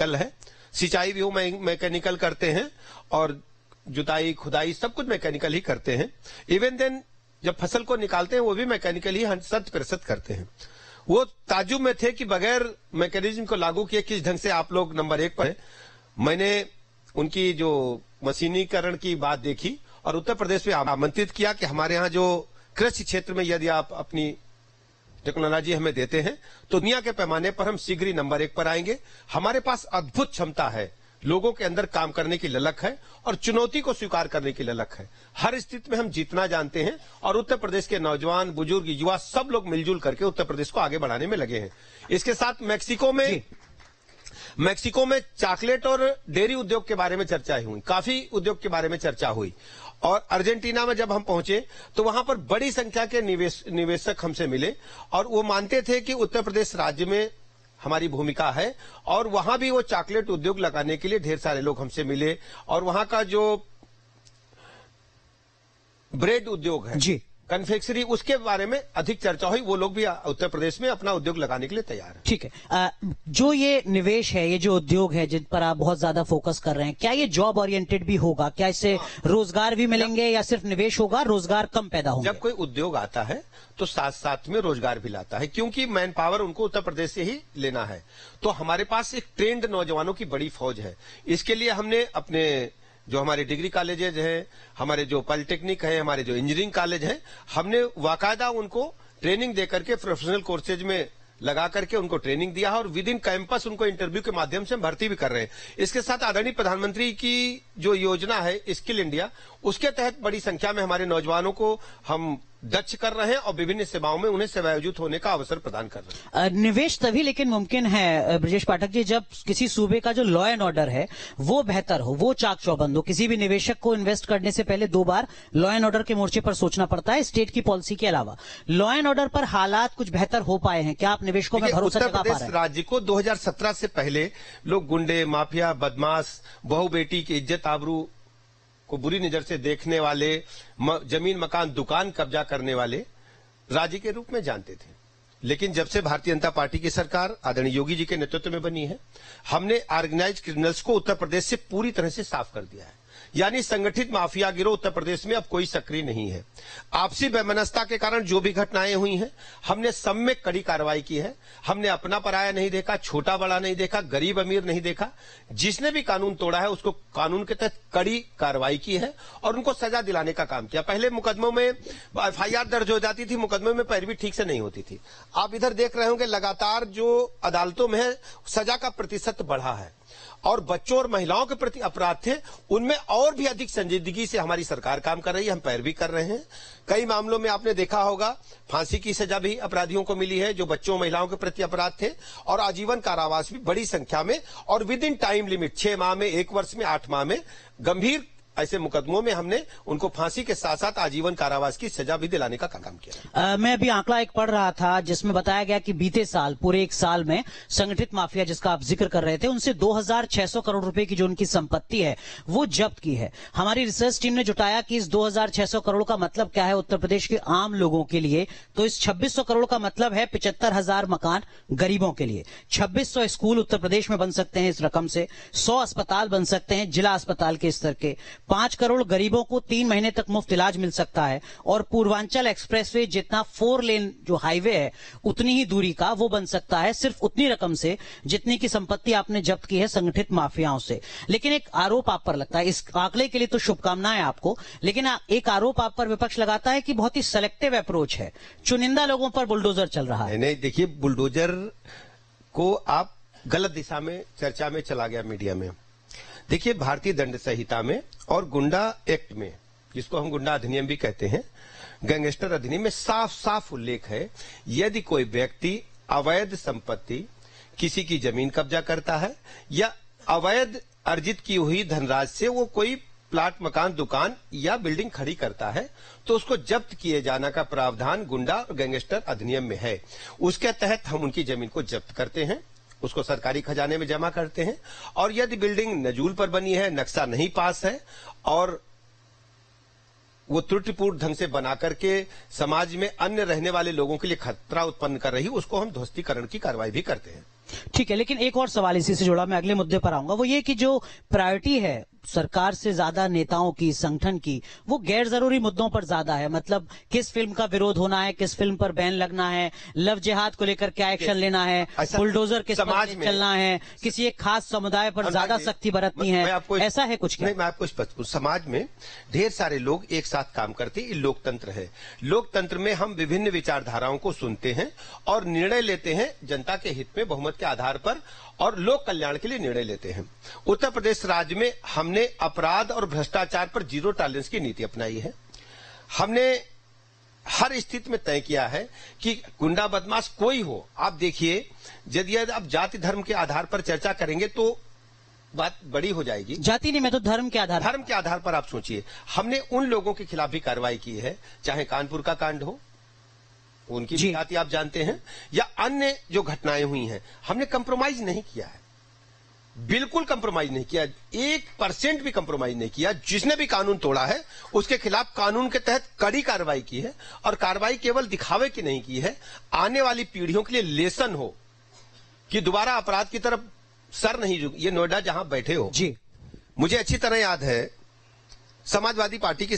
Mechanical है, सिंचाई भी वो मैकेनिकल करते हैं और जुताई खुदाई सब कुछ मैकेनिकल ही करते हैं। इवन देन जब फसल को निकालते हैं वो भी मैकेनिकल ही 100% करते हैं। वो ताजुब में थे कि बगैर मैकेनिज्म को लागू किए किस ढंग से आप लोग नंबर 1 पर हैं। मैंने उनकी जो मशीनीकरण की बात देखी और उत्तर प्रदेश में आमंत्रित किया कि हमारे यहाँ जो कृषि क्षेत्र में यदि आप अपनी टेक्नोलॉजी हमें देते हैं तो दुनिया के पैमाने पर हम शीघ्र ही नंबर 1 पर आएंगे। हमारे पास अद्भुत क्षमता है, लोगों के अंदर काम करने की ललक है और चुनौती को स्वीकार करने की ललक है। हर स्थिति में हम जीतना जानते हैं और उत्तर प्रदेश के नौजवान, बुजुर्ग, युवा सब लोग मिलजुल करके उत्तर प्रदेश को आगे बढ़ाने में लगे हैं। इसके साथ मैक्सिको में चॉकलेट और डेयरी उद्योग के बारे में चर्चा हुई, काफी उद्योग के बारे में चर्चा हुई। और अर्जेंटीना में जब हम पहुंचे तो वहां पर बड़ी संख्या के निवेशक हमसे मिले और वो मानते थे कि उत्तर प्रदेश राज्य में हमारी भूमिका है और वहां भी वो चॉकलेट उद्योग लगाने के लिए ढेर सारे लोग हमसे मिले। और वहां का जो ब्रेड उद्योग है जी, कन्फेक्शनरी, उसके बारे में अधिक चर्चा हुई। वो लोग भी उत्तर प्रदेश में अपना उद्योग लगाने के लिए तैयार है। ठीक है, जो ये निवेश है, ये जो उद्योग है जिन पर आप बहुत ज्यादा फोकस कर रहे हैं, क्या ये जॉब ओरिएंटेड भी होगा? क्या इससे रोजगार भी मिलेंगे या सिर्फ निवेश होगा, रोजगार कम पैदा होंगे? जब कोई उद्योग आता है तो साथ साथ में रोजगार भी लाता है, क्योंकि मैन पावर उनको उत्तर प्रदेश से ही लेना है। तो हमारे पास एक ट्रेंड नौजवानों की बड़ी फौज है। इसके लिए हमने अपने जो हमारे डिग्री कॉलेजेज हैं, हमारे जो पॉलिटेक्निक है, हमारे जो इंजीनियरिंग कॉलेज हैं, हमने वाकायदा उनको ट्रेनिंग दे करके प्रोफेशनल कोर्सेज में लगा करके उनको ट्रेनिंग दिया है और विद इन कैंपस उनको इंटरव्यू के माध्यम से हम भर्ती भी कर रहे हैं। इसके साथ आदरणीय प्रधानमंत्री की जो योजना है स्किल इंडिया, उसके तहत बड़ी संख्या में हमारे नौजवानों को हम दक्ष कर रहे हैं और विभिन्न सेवाओं में उन्हें सेवायोजित होने का अवसर प्रदान कर रहे हैं। निवेश तभी लेकिन मुमकिन है ब्रजेश पाठक जी जब किसी सूबे का जो लॉ एंड ऑर्डर है वो बेहतर हो, वो चाक चौबंद हो। किसी भी निवेशक को इन्वेस्ट करने से पहले 2 बार लॉ एंड ऑर्डर के मोर्चे पर सोचना पड़ता है, स्टेट की पॉलिसी के अलावा। लॉ एंड ऑर्डर पर हालात कुछ बेहतर हो पाए हैं क्या? आप निवेशकों में भरोसा जगा पा रहे हैं? उत्तर प्रदेश राज्य को 2017 से पहले लोग गुंडे, माफिया, बदमाश, बहू बेटी की इज्जत आबरू को बुरी नजर से देखने वाले, जमीन मकान दुकान कब्जा करने वाले राज्य के रूप में जानते थे। लेकिन जब से भारतीय जनता पार्टी की सरकार आदरणीय योगी जी के नेतृत्व में बनी है, हमने ऑर्गेनाइज्ड क्रिमिनल्स को उत्तर प्रदेश से पूरी तरह से साफ कर दिया है। यानी संगठित माफिया गिरोह उत्तर प्रदेश में अब कोई सक्रिय नहीं है। आपसी वैमनस्यता के कारण जो भी घटनाएं हुई हैं, हमने सब में कड़ी कार्रवाई की है। हमने अपना पराया नहीं देखा, छोटा बड़ा नहीं देखा, गरीब अमीर नहीं देखा। जिसने भी कानून तोड़ा है उसको कानून के तहत कड़ी कार्रवाई की है और उनको सजा दिलाने का काम किया। पहले मुकदमों में FIR दर्ज हो जाती थी, मुकदमों में पैरवी ठीक से नहीं होती थी। आप इधर देख रहे होंगे लगातार जो अदालतों में है सजा का प्रतिशत बढ़ा है और बच्चों और महिलाओं के प्रति अपराध थे उनमें और भी अधिक संजीदगी से हमारी सरकार काम कर रही है, हम पैरवी कर रहे हैं। कई मामलों में आपने देखा होगा फांसी की सजा भी अपराधियों को मिली है जो बच्चों महिलाओं के प्रति अपराध थे, और आजीवन कारावास भी बड़ी संख्या में और विद इन टाइम लिमिट 6 माह में, 1 वर्ष में, 8 माह में गंभीर ऐसे मुकदमों में हमने उनको फांसी के साथ साथ आजीवन कारावास की सजा भी दिलाने का काम किया। मैं अभी आंकड़ा एक पढ़ रहा था जिसमें बताया गया कि बीते साल, पूरे 1 साल में संगठित माफिया जिसका आप जिक्र कर रहे थे, उनसे 2600 करोड़ रुपए की जो उनकी संपत्ति है वो जब्त की है। हमारी रिसर्च टीम ने जुटाया कि इस 2600 करोड़ का मतलब क्या है उत्तर प्रदेश के आम लोगों के लिए। तो इस 2600 करोड़ का मतलब है 75,000 मकान गरीबों के लिए, 2600 स्कूल उत्तर प्रदेश में बन सकते हैं इस रकम से, 100 अस्पताल बन सकते हैं जिला अस्पताल के स्तर के, 5 करोड़ गरीबों को 3 महीने तक मुफ्त इलाज मिल सकता है, और पूर्वांचल एक्सप्रेसवे जितना 4 लेन जो हाईवे है उतनी ही दूरी का वो बन सकता है सिर्फ उतनी रकम से जितनी की संपत्ति आपने जब्त की है संगठित माफियाओं से। लेकिन एक आरोप आप पर लगता है, इस आंकड़े के लिए तो शुभकामनाएं आपको, लेकिन एक आरोप आप पर विपक्ष लगाता है कि बहुत ही सेलेक्टिव अप्रोच है, चुनिंदा लोगों पर बुलडोजर चल रहा है। नहीं, देखिए, बुलडोजर को आप गलत दिशा में चर्चा में चला गया मीडिया में। देखिए, भारतीय दंड संहिता में और गुंडा एक्ट में, जिसको हम गुंडा अधिनियम भी कहते हैं, गैंगस्टर अधिनियम में साफ साफ उल्लेख है, यदि कोई व्यक्ति अवैध संपत्ति, किसी की जमीन कब्जा करता है या अवैध अर्जित की हुई धनराशि से वो कोई प्लाट, मकान, दुकान या बिल्डिंग खड़ी करता है, तो उसको जब्त किए जाना का प्रावधान गुंडा और गैंगस्टर अधिनियम में है। उसके तहत हम उनकी जमीन को जब्त करते हैं, उसको सरकारी खजाने में जमा करते हैं, और यदि बिल्डिंग नजूल पर बनी है, नक्शा नहीं पास है और वो त्रुटिपूर्ण ढंग से बना करके समाज में अन्य रहने वाले लोगों के लिए खतरा उत्पन्न कर रही, उसको हम ध्वस्तीकरण की कार्रवाई भी करते हैं। ठीक है, लेकिन एक और सवाल इसी से जुड़ा, मैं अगले मुद्दे पर आऊंगा, वो ये कि जो प्रायोरिटी है सरकार से ज्यादा नेताओं की, संगठन की, वो गैर जरूरी मुद्दों पर ज्यादा है। मतलब किस फिल्म का विरोध होना है, किस फिल्म पर बैन लगना है, लव जिहाद को लेकर क्या एक्शन लेना है, बुलडोजर किस पर चलना है, किसी एक खास समुदाय पर ज्यादा सख्ती बरतनी है, ऐसा है कुछ? नहीं, मैं आपको समाज में ढेर सारे लोग एक साथ काम करते हैं, लोकतंत्र है। लोकतंत्र में हम विभिन्न विचारधाराओं को सुनते हैं और निर्णय लेते हैं जनता के हित में, बहुमत के आधार पर, और लोक कल्याण के लिए निर्णय लेते हैं। उत्तर प्रदेश राज्य में हमने अपराध और भ्रष्टाचार पर जीरो टॉलरेंस की नीति अपनाई है। हमने हर स्थिति में तय किया है कि गुंडा बदमाश कोई हो, आप देखिए, यदि आप जाति धर्म के आधार पर चर्चा करेंगे तो बात बड़ी हो जाएगी। जाति नहीं, मैं तो धर्म के आधार पर आप सोचिए, हमने उन लोगों के खिलाफ भी कार्रवाई की है, चाहे कानपुर का कांड हो, उनकी भी जाति आप जानते हैं, या अन्य जो घटनाएं हुई हैं, हमने कंप्रोमाइज नहीं किया है, बिल्कुल कंप्रोमाइज नहीं किया, 1% भी कंप्रोमाइज नहीं किया। जिसने भी कानून तोड़ा है उसके खिलाफ कानून के तहत कड़ी कार्रवाई की है, और कार्रवाई केवल दिखावे की नहीं की है, आने वाली पीढ़ियों के लिए लेसन हो कि दोबारा अपराध की तरफ सर नहीं झुक। ये नोएडा जहां बैठे हो जी, मुझे अच्छी तरह याद है समाजवादी पार्टी की